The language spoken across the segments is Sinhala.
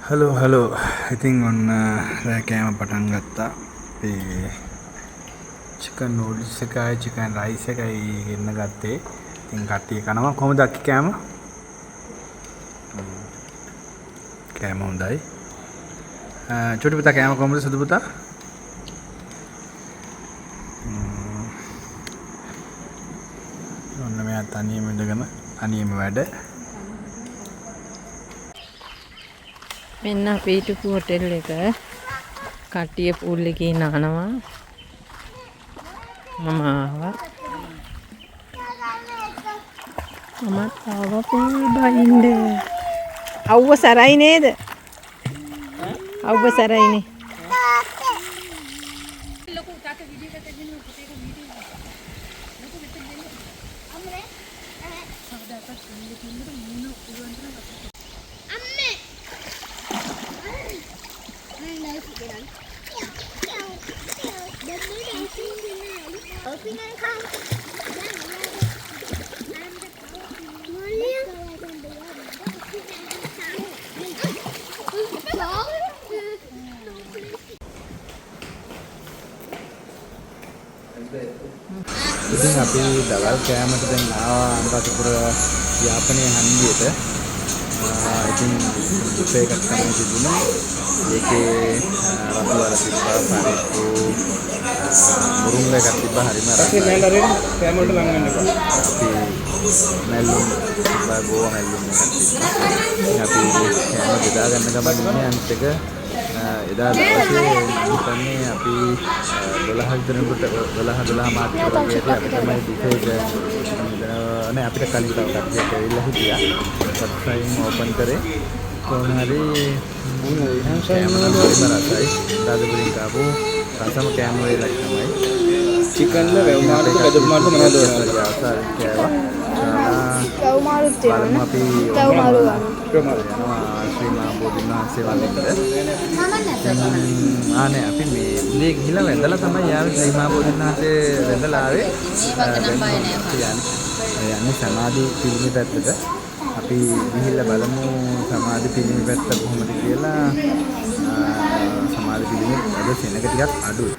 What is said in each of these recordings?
හලෝ ඉතින් ඔන්න රෑ කෑම පටන් ගත්තා. ඒ චිකන් නූඩ්ල්ස් එකයි චිකන් රයිස් එකයි ගෙන්න ගත්තේ. ඉතින් කට්ටිය කනවා. කොහොමද අක්කි කෑම? කෑම හොඳයි. චුටි පුතා කෑම කොහොමද සුදු පුතා? ඔන්න මෙයා තනියම ඉඳගෙන තනියම වැඩ. මෙන්න අපේ හිටපු හොටෙල් එක කට්ටිය පූල් එකේ නානවා. මම ආවා. මමත් ආවා පූල් බයින්ද. අවුව සරයි නේද? අවුව සරයිනේ. ඉතින් අපි දවල් කෑමට දැන් ආවා අනුරාධපුර යාපනයේ හන්දියට. ඉතින් බුෆේ එකක් තමයි තිබුණේ. ඒකේ රතු වල තිබ්බා පරිප්පු මුරුංග එකක් තිබ්බා හරිම රසයි. අපි නෑලරේ කෑම වලට ලං වෙන්න එපා. අපි මැල්ලුම් තිබ්බා ගෝවා මැල්ලුම් එකක් තිබ්බා. අපි කෑම බෙදා ගන්න ගමන් ඉන්නේ අනිත් එක එදා දවසේ හිතන්නේ අපි 12 දිනකට 12 මාර්ච් වගේ අපි තමයි බුෆේ එක නේ අපිට කලින් තව කට්ටියක් ඇවිල්ලා හිටියා. සත්සයින් ඕපන් කරේ කොහොම හරි කෑම නම් හරිම රසයි. දාදපුරින් කාපු රසම කෑම වේලක් තමයි. චිකන් වැව් මාළු කඩපු මාළු මොනවද ඕනද? කෑවා. වැව් මාළුත් තියෙනවා. අපි වැව් මාළු යනවා ශ්‍රී මහා බෝධින්වහන්සේ වඳින්න. ආනේ අපි මේ උදේ ගිහිල්ලා වැඳලා තමයි ආවේ ශ්‍රී මහා බෝධින්වහන්සේ වැඳලා ආවේ. යන්නේ සමාධි පිළිමේ පැත්තට. අපි ගිහිල්ලා බලමු සමාධි පිළිමේ පැත්ත කොහොමද කියලා. සමාධි පිළිමේ අද සෙනඟ ටිකක් අඩුයි.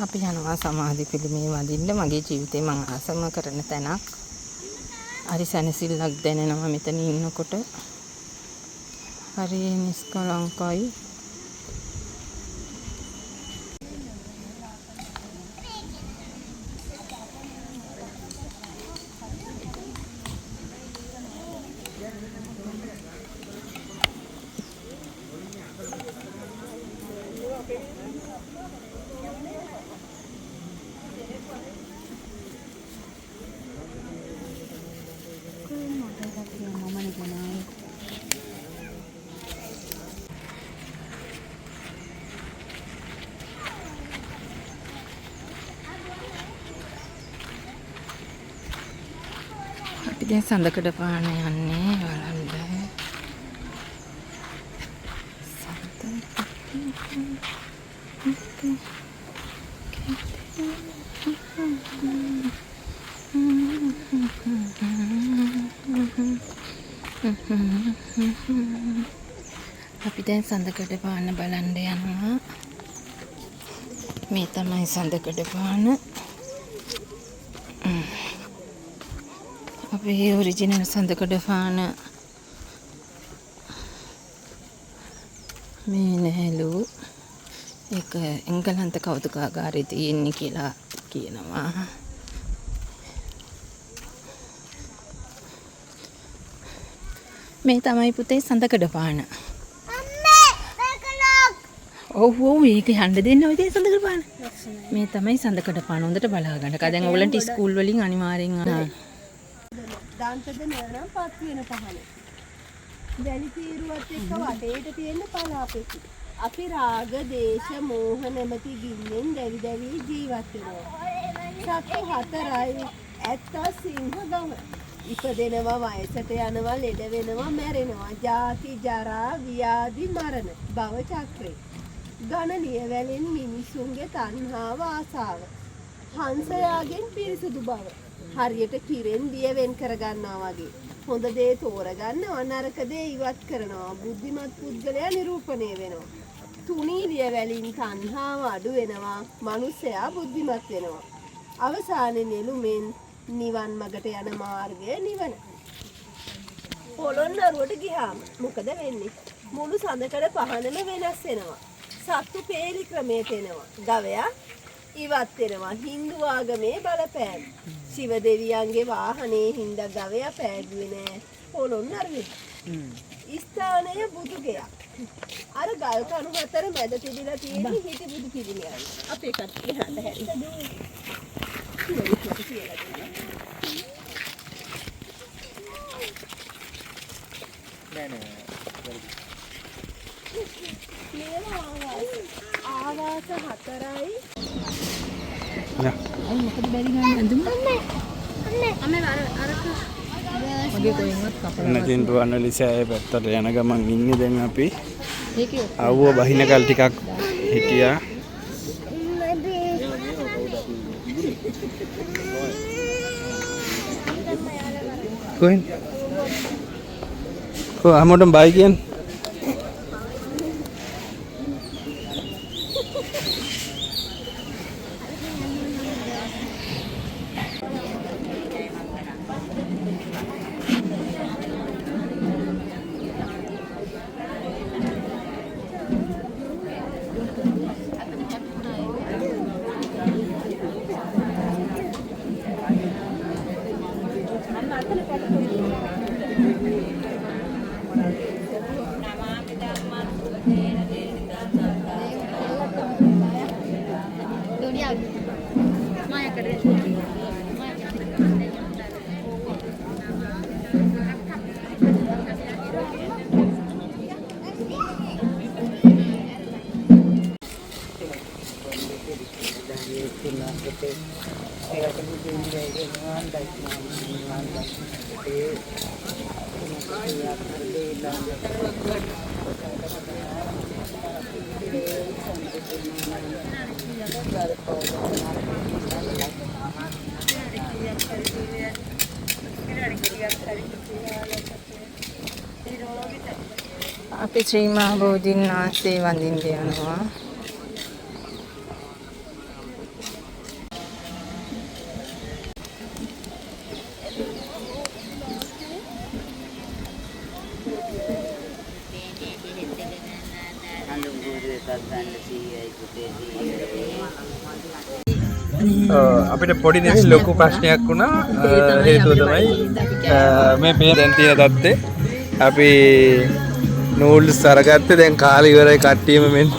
අපි යනවා සමාධි පිළිමේ වඳින්න. මගේ ජීවිතේ මම ආසම කරන තැනක්. හරි සැනසෙල්ලක් දැනෙනවා මෙතන ඉන්නකොට. හරි නිස්කලංකයි. අපි දැන් සඳකඩ පාන යන්නේ බලන්න. අපි දැන් සඳකඩ පාන බලන්න යනවා. මේ තමයි සඳකඩ පාන. අපේ ඔරිජිනල් සඳකඩ පාන මේ නැලු ඒක එංගලන්ත කෞතුකාගාරයේ තියෙන්නේ කියලා කියනවා. මේ තමයි පුතේ සඳකඩ පාන. ඔව් ඒක යන්න දෙන්න ඔය සඳකඩ පාන. මේ තමයි සඳකඩ පාන. හොඳට බලා ගන්න. දැන් ඔයගලන්ට ස්කූල් වලින් අනිවාර්යෙන් දාන්තද නේනම් පත් වෙන පහනේ. වැලි තීරුවත් එක්ක වටේට තියෙන පලාපෙකි. අපි රාග, දේශ, මෝහ නැමැති ගින්නෙන් දැවි දැවි ජීවත් වෙනවා. සත්තු 4යි ඇත්තා සිංහ ගව. ඉපදෙනවා, වයසට යනවා, ලෙඩ වෙනවා, මැරෙනවා. ජාති, ජරා, ව්‍යාධි, මරණ භව චක්‍රේ. ගණනීය වැලෙන් මිනිසුන්ගේ තණ්හාව, ආසාව. හංසයාගෙන් පිරිසුදු බව. හරියට කිරෙන් දිය වෙන් කර ගන්නවා වගේ. හොඳ දේ තෝරගන්නවා, නරක දේ ඉවත් කරනවා. බුද්ධිමත් පුද්ගලයා නිරූපණය වෙනවා. තුනී ලියවැලින් තණ්හාව අඩු වෙනවා, මිනිසයා බුද්ධිමත් වෙනවා. අවසානයේ නෙළුමෙන් නිවන් මගට යන මාර්ගය නිවන. පොළොන්නරුවට ගියාම මොකද වෙන්නේ? මුළු සඳකඩ පහනම වෙනස් වෙනවා. සත්තු පේලි ක්‍රමයට එනවා. ගවයා ඉවත් වෙනවා. හින්දු ආගමේ බලපෑම. ශිව දෙවියන්ගේ වාහනේ හින්දා ගවයා පෑගුවේ නෑ පොළොන්නරුවේ. ස්ථානය බුදුගයක්. අර ගල් කණු 4 මැද තිබිලා තියෙන හිටි බුදු පිළිමයයි. අපේ කට්ටිය හඳ හැරි. ආවාස 4යි. මොකද බැරි ගන්න ඇඳුම් මගේ කොහෙන්වත් කපලා නැතින් රුවන්වැලිසෑය පැත්තට යන ගමන් ඉන්නේ දැන් අපි. ඒකේ අවුව බහිනකල් ටිකක් හිටියා. කොහෙන්? හැමෝටම බයි කියන්නේ. අපි ශ්‍රී මහා බෝධීන් වහන්සේ වඳින්න යනවා. අපිට පොඩි නෙවෙයි ලොකු ප්‍රශ්නයක් වුණා. හේතුව තමයි මේ මේ දැන් තියෙන තත්ත්වය. අපි නූඩ්ල්ස් අරගත්තේ දැන් කාලා ඉවරයි කට්ටියම මෙන්න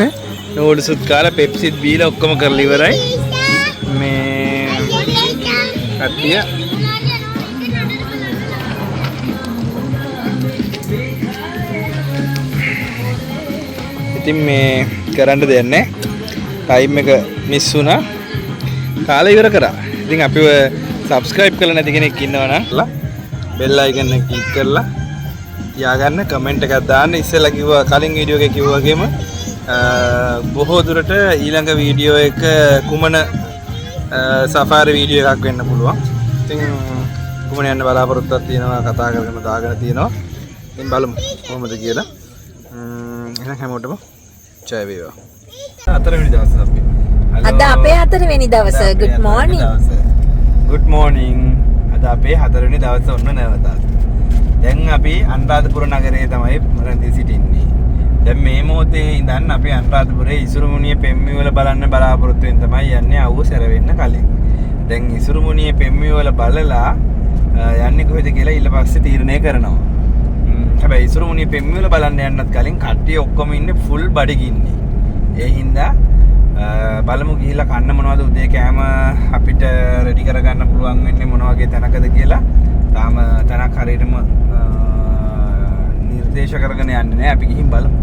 නූඩ්ල්ස්ුත් කාලා පෙප්සිත් බීලා ඔක්කොම කරලා ඉවරයි. මේ කට්ටිය ඉතින් මේ කරන්න දෙයක් නැහැ. ටයිම් එක මිස් වුණා. කාලා ඉවර කරා. ඉතින් අපිව subscribe කරලා නැති කෙනෙක් ඉන්නවා නම් bell icon එක click කරලා තියාගන්න, කමෙන්ට් එකක් දාන්න. ඉස්සෙල්ලා කිව්වා කලින් වීඩියෝ එකේ කිව්වා වගේම බොහෝ දුරට ඊළඟ වීඩියෝ එක කුමන සෆාරි වීඩියෝ එකක් වෙන්න පුළුවන්. ඉතින් කුමන යන්න බලාපොරොත්තුවක් තියෙනවා, කතා කරගෙන දාගෙන තියෙනවා. ඉතින් බලමු කොහොමද කියලා. එහෙනම් හැමෝටම ජය වේවා. 4 වෙනි දවස් අපි. අද අපේ 4 වෙනි දවස. good morning. good morning. අද අපේ 4 වෙනි දවස ඔන්න නැවතත්. දැන් අපි අනුරාධපුර නගරයේ තමයි රැඳී සිටින්නේ. දැන් මේ මොහොතේ ඉඳන් අපි අනුරාධපුරයේ ඉසුරුමුණියේ පෙම්මිවල බලන්න බලාපොරොත්තු වෙන තමයි යන්නේ අවුව සැර වෙන්න කලින්. දැන් ඉසුරුමුණියේ පෙම්මිවල බලලා යන්නේ කොහෙද කියලා ඊට පස්සේ තීරණය කරනවා. හැබැයි ඉසුරුමුණියේ පෙම්මිවල බලන්න යන්නත් කලින් කට්ටිය ඔක්කොම ඉන්නේ ෆුල් බඩගින්නේ. ඒ හින්දා බලමු ගිහිල්ලා කන්න මොනවද උදේ කෑම අපිට රෙඩි කරගන්න පුළුවන් වෙන්නේ මොන වගේ තැනකද කියලා තාම තැනක් හරියටම නිර්දේශ කරගෙන යන්නේ නැහැ. අපි ගිහින් බලමු.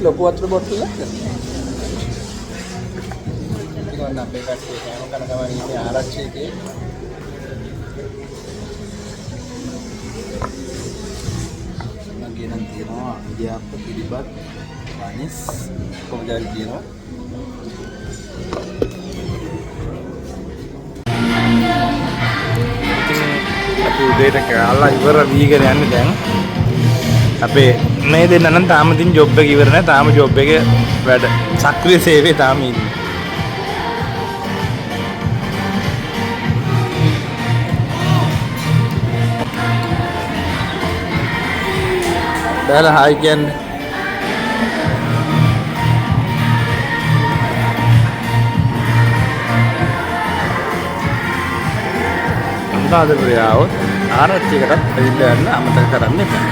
ලොකු වතුර බොට්ටු එකක් ගන්න අපේ කට්ටිය කෑම කන ගමන් ඉන්නේ ආරච්චි එකේ මගේ නම් තියෙනවා ඉන්දියාප්ප පිළිබත් වනිස් කොමජාල් තියෙනවා අපි උදේට කාලා ඉවර වීගෙන යන්නේ දැන් අපේ මේ දෙන්න නම් තාම තින් ජොබ් එක ඉවර නැහැ. තාම ජොබ් එකේ වැඩ සක්‍රීය සේවයේ තාම ඉන්නේ. බැලලා හායි කියන්නේ. අන්දාදපුරේ ආවොත් ආරච්චියකටත් ඇවිල්ලා යන්න අමතක කරන්න එපා.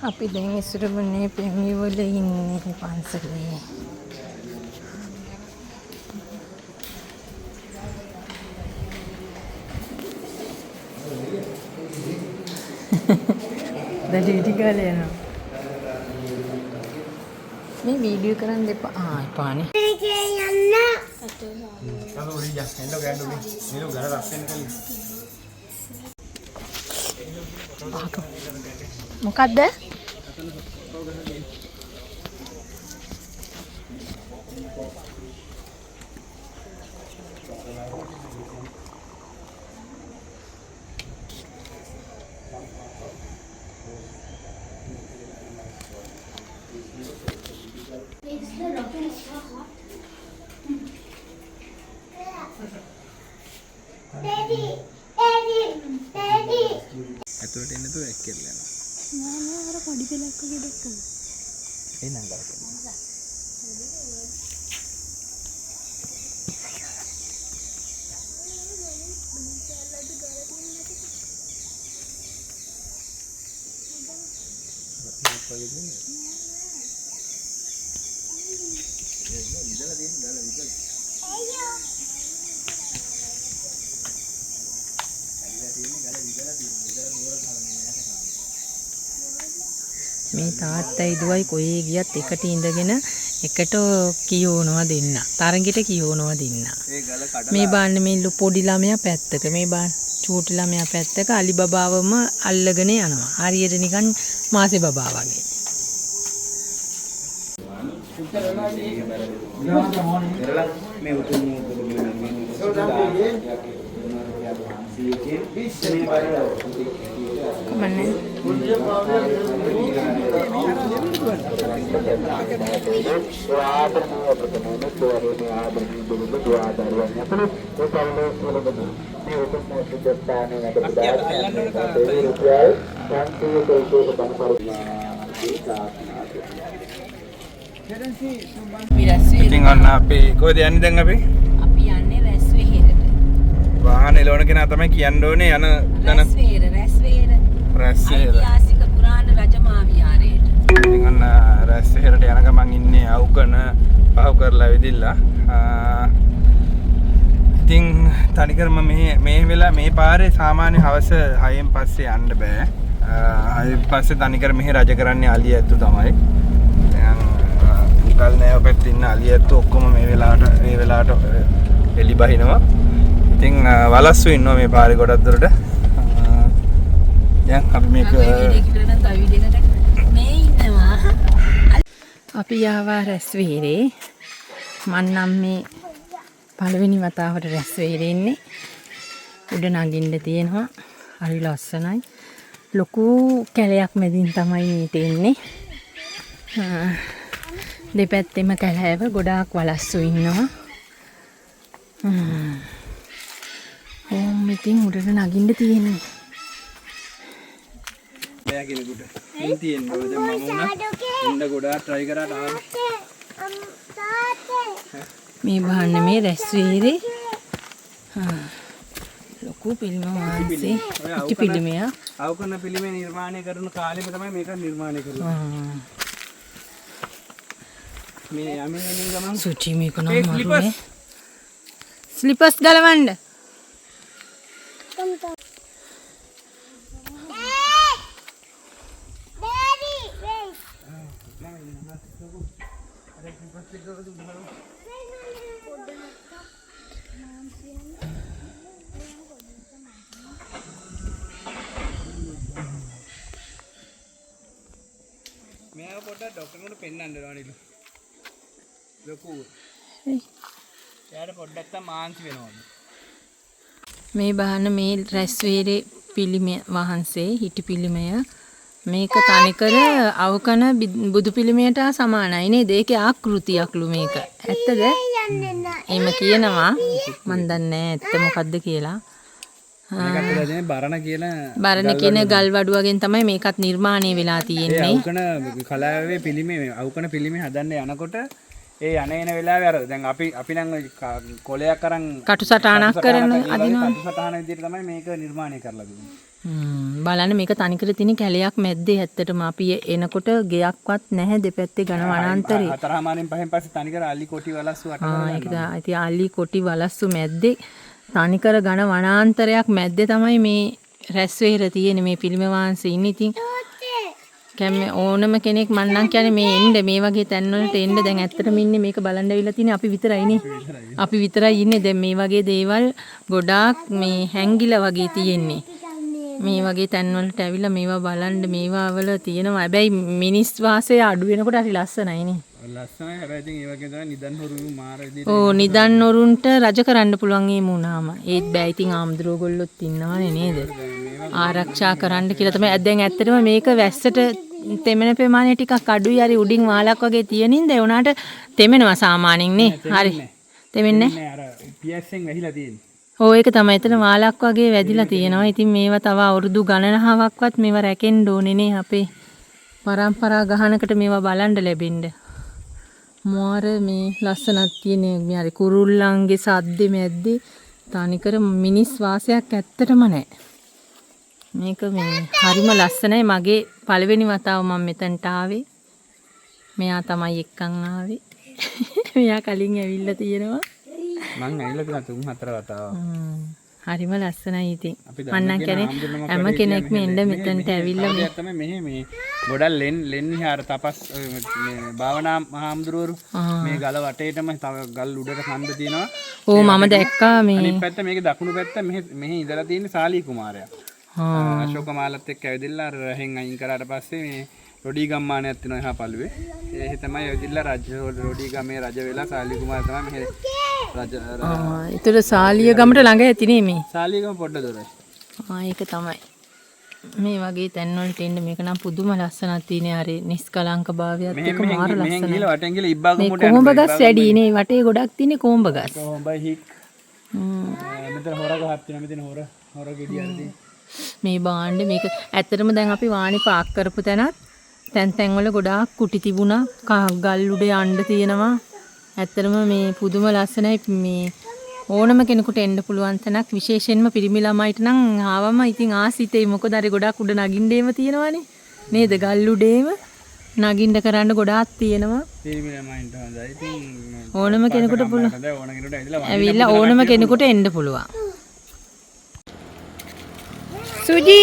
අපි දැන් ඉස්සරවන්නේ පෙමිවල ඉන්නේ පන්සලේ. දැන් ඩිටි ගාලේ යනවා. මේ වීඩියෝ කරන් දෙපා එපානේ. මොකද්ද? ඇතුළට එන්න තු එක්කෙල්ල යනවා. නෑ අර පොඩි පෙලක් වගේ දැක්කද? එන්නම් ගලපන්න. මේ තාත්තයි දුවයි කොහේ ගියත් එකට ඉඳගෙන එකට කියවනවා දෙන්න. තරඟෙට කියවනවා දෙන්න. මේ බාන්නේ මේ පොඩි ළමයා පැත්තක මේ බාන චූටි ළමයා පැත්තක අලි බබාවම අල්ලගෙන යනවා. හරියට නිකන් මාසේ බබා වගේ. මේ උතුම් කමන්නේ. ඉතින් අන්න අපි කොහෙද යන්නේ දැන් අපි? අපි යන්නේ රැස්වෙහෙරට. වාහන එලවන කෙනා තමයි කියන්න ඕනේ යන තැන. රැස්වෙහෙර. ඓතිහාසික පුරාණ රජමා විහාරයට. ඉතින් අන්න රැස්වෙහෙරට යන ගමන් ඉන්නේ අවුකන පහු කරලා වෙදිලා. ඉතින් තනිකරම මේ වෙලාව මේ පාරේ සාමාන්‍ය හවස 6න් පස්සේ යන්න බෑ. 6න් පස්සේ තනිකර මෙහි රජ කරන්නේ අලිය ඇත්තු තමයි. දැන් කල් නෑ ඔපෙත් ඉන්න අලිය ඇත්තු ඔක්කොම මේ වෙලාවට එලි බහිනවා. ඉතින් වලස්සු ඉන්නවා මේ පාරේ ගොඩක් දුරට. දැන් අපි මේක මේ ඉන්නවා අපි ආවා රැස්වීරේ. මං නම් මේ පළවෙනි වතාවට රැස්වීරේ ඉන්නේ. උඩ නගින්න තියෙනවා. හරි ලස්සනයි. ලොකු කැලයක් මැදින් තමයි මේක ඉන්නේ. දෙපැත්තෙම කැලෑව ගොඩාක් වලස්සු ඉන්නවා. ඉතින් උඩට නගින්න තියෙන්නේ. බෑ කෙනෙකුට. ඉන් තියෙන්නේ. දැන් මම උන්න ගොඩාක් try කරාට ආවේ. මේ බහන්න මේ රැස්වීරේ ලොකු පිළිම වහන්සේ ඉති පිළිමයක්. අවකන පිළිමේ නිර්මාණය කරන කාලෙම තමයි මේක නිර්මාණය කරලා. මේ යමින් එනින් ගමන් සුචි මේක නම් මරුනේ. ස්ලිපර්ස් ගලවන්න. මේක පොඩ්ඩක් ડોක්ටර් කෙනෙකුට පෙන්නන්න ඕනලු. ලොකු. යාර පොඩ්ඩක් තම මාන්සි වෙනවලු. මේ බහන මේ රැස්වීරේ පිළිම වහන්සේ හිටි පිළිමය මේක තනිකර අවකන බුදු පිළිමයට සමානයි නේද? ඒකේ ආකෘතියක්ලු මේක. ඇත්තද? එහෙම කියනවා. මන් දන්නේ නැහැ ඇත්ත මොකද්ද කියලා. මේකට දැනේ බරණ කියන ගල් වඩුවගෙන් තමයි මේකත් නිර්මාණය වෙලා තියෙන්නේ. අවකන කලාවේ පිළිමේ අවකන පිළිමේ හදන්න යනකොට ඒ යන වෙලාවේ අර දැන් අපි නම් කොලයක් අරන් කටුසටහනක් කරන අදිනවා. කටුසටහන විදිහට තමයි මේක නිර්මාණය කරලා දුන්නේ. බලන්න මේක තනිකර තියෙන කැලයක් මැද්දේ ඇත්තටම අපි එනකොට ගෙයක්වත් නැහැ දෙපැත්තේ ඝන වනාන්තරේ. හතරමාරෙන් පහෙන් පස්සේ තනිකර අලි කොටි වලස්සු අට කරලා. ඒක අලි කොටි වලස්සු මැද්දේ තනිකර ඝන වනාන්තරයක් මැද්දේ තමයි මේ රැස්වීර තියෙන මේ පිළිම වහන්සේ ඉන්නේ. ඉතින් කැමේ ඕනම කෙනෙක් මන් නම් කියන්නේ මේ එන්න මේ වගේ තැන් වලට එන්න. දැන් ඇත්තටම ඉන්නේ මේක බලන්න ඇවිල්ලා තියෙන්නේ අපි විතරයිනේ. අපි විතරයි ඉන්නේ. දැන් මේ වගේ දේවල් ගොඩාක් මේ හැංගිලා වගේ තියෙන්නේ. මේ වගේ තැන් වලට ඇවිල්ලා මේවා බලන්න මේවා වල තියෙනවා. හැබැයි මිනිස් වාසය අඩු වෙනකොට හරි ලස්සනයිනේ. ලස්සනයි. හැබැයි ඉතින් ඒ වගේ තමයි නිදන් හොරු මාර විදිහට. ඕ නිදන් හොරුන්ට රජ කරන්න පුළුවන් ඒ මුණාම. ඒත් බෑ ඉතින් ආම්ද්‍රෝ ගොල්ලොත් ඉන්නවනේ නේද? ආරක්ෂා කරන්න කියලා තමයි. දැන් ඇත්තටම මේක වැස්සට තෙමෙන ප්‍රමාණය ටිකක් අඩුයි. හරි උඩින් වාලක් වගේ තියෙනින්ද ඒ උනාට තෙමෙනවා සාමාන්‍යයෙන් නේ. හරි. තෙමෙන්නේ නෑ අර පියස්සෙන් වැහිලා තියෙන්නේ. ඕ ඒක තමයි. එතන වාලක් වගේ වැදිලා තියෙනවා. ඉතින් මේවා තව අවුරුදු ගණනාවක්වත් මේවා රැකෙන්න ඕනේ නේ අපේ පරම්පරා ගහනකට මේවා බලන්න ලැබෙන්න. මොර මේ ලස්සනක් තියෙන මේ හරි කුරුල්ලන්ගේ සද්දෙ මැද්දේ තනිකර මිනිස් වාසයක් ඇත්තටම නැහැ. මේක මේ හරිම ලස්සනයි. මගේ පළවෙනි වතාව මම මෙතනට ආවේ. මෙයා තමයි එක්කන් ආවේ. මෙයා කලින් ඇවිල්ලා තියෙනවා. මං ඇවිල්ලා තියෙනවා 3-4 වතාවක්. හරිම ලස්සනයි ඉතින්. මම නම් කියන්නේ හැම කෙනෙක්ම එන්න මෙතනට ඇවිල්ලා මේ තමයි මේ ගොඩක් ලෙන් විහාර තපස් මේ භාවනා මහාමුදුරුවරු මේ ගල වටේටම තව ගල් උඩට කන්ද තියෙනවා. ඕ මම දැක්කා මේ අනිත් පැත්ත මේකේ දකුණු පැත්ත මෙහි ඉඳලා තියෙන සාලී කුමාරයා. අශෝක මාලත් එක්ක ඇවිදilla අර රහෙන් අයින් කරාට පස්සේ මේ රොඩී ගම්මානයක් තියෙනවා එහා පළුවේ. ඒ තමයි ඇවිදilla රොඩී ගමේ රජ වෙලා සාලී කුමාරයා තමයි මෙහෙ රජ ඒතර සාලිය ගමට ළඟ ඇතිනේ මේ. සාලිය ගම පොඩ්ඩ දොරයි. ඒක තමයි. මේ වගේ තැන් වලට එන්න මේක නම් පුදුම ලස්සනක් තියෙනේ. හරි නිස්කලංක භාවයත් එක්ක මාර ලස්සනයි. මෙහෙන් ගිහලා වටෙන් ගිහලා ඉබ්බාගම මේ කොහොඹ ගස් වැඩි නේ. වටේ ගොඩක් තියෙන්නේ කොහොඹ ගස්. කොහොඹයි හික්. මෙතන හොර ගහක් තියෙනවා. මෙතන හොර ගෙඩියක් තියෙනවා. මේ බාණ්ඩ මේක ඇත්තටම දැන් අපි වාණි පාක් කරපු තැනත් තැන් වල ගොඩාක් කුටි තිබුණා. ගල් උඩ යන්න තියෙනවා. ඇත්තටම මේ පුදුම ලස්සනයි. මේ ඕනම කෙනෙකුට එන්න පුළුවන් තැනක්. විශේෂයෙන්ම පිරිමි ළමයිට නම් ආවම ඉතින් ආසිතේ. මොකද අර ගොඩාක් උඩ නගින්නේම තියෙනවානේ නේද? ගල් උඩේම නගින්න කරන්න ගොඩාක් තියෙනවා. පිරිමි ළමයින්ට හොඳයි. ඉතින් ඕනම කෙනෙකුට පුළුවන්. ඕන කෙනෙකුට ඇවිල්ලා ඕනම කෙනෙකුට එන්න පුළුවන්. සුජි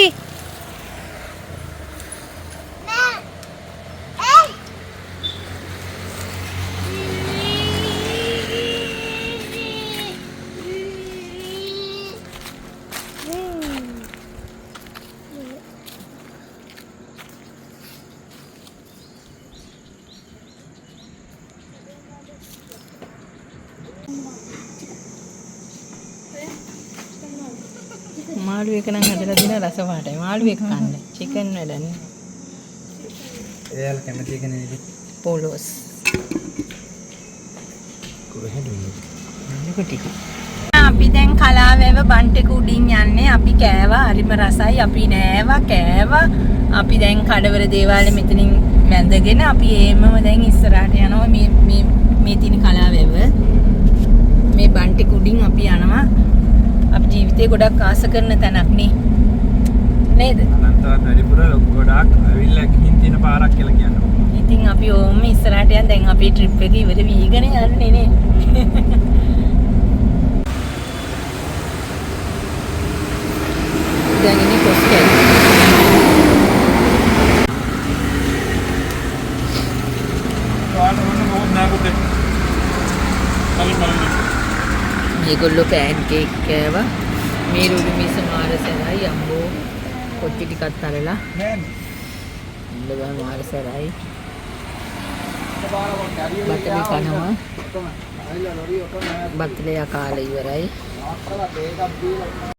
මාළු එක නම් හදලා දින රස පාටයි. මාළු එක කන්න. චිකන් වැඩන්නේ. එයාලා කැමති එක නේද? පොලොස්. කොහෙද අපි දැන් කලාවැව බන්ටක උඩින් යන්නේ. අපි කෑවා හරිම රසයි. අපි නෑවා කෑවා. අපි දැන් කඩවර දේවාලේ මෙතනින් වැඳගෙන අපි එහෙමම දැන් ඉස්සරහට යනවා මේ තියෙන කලාවැව. මේ බන්ටක උඩින් අපි යනවා. අපි ජීවිතේ ගොඩක් ආස කරන තැනක් නේ. නේද? අනන්තවත් වැඩිපුර ගොඩාක් අවිල්ලා ගිහින් තියෙන පාරක් කියලා කියනවා. ඉතින් අපි ඕම ඉස්සරහට යන දැන් අපේ ට්‍රිප් එක ඉවර වීගෙන යන්නේ නේ. දැන් ඉන්නේ කොස්කල්. මේගොල්ලෝ පෑන් කේක් කෑවා. මේ රුඩු මිස මාරසලයි අම්බෝ කොච්චි ටිකක් තරලා. ඉන්න මාරසලයි. බතලේ කනවා. බතලේ කාලේ ඉවරයි.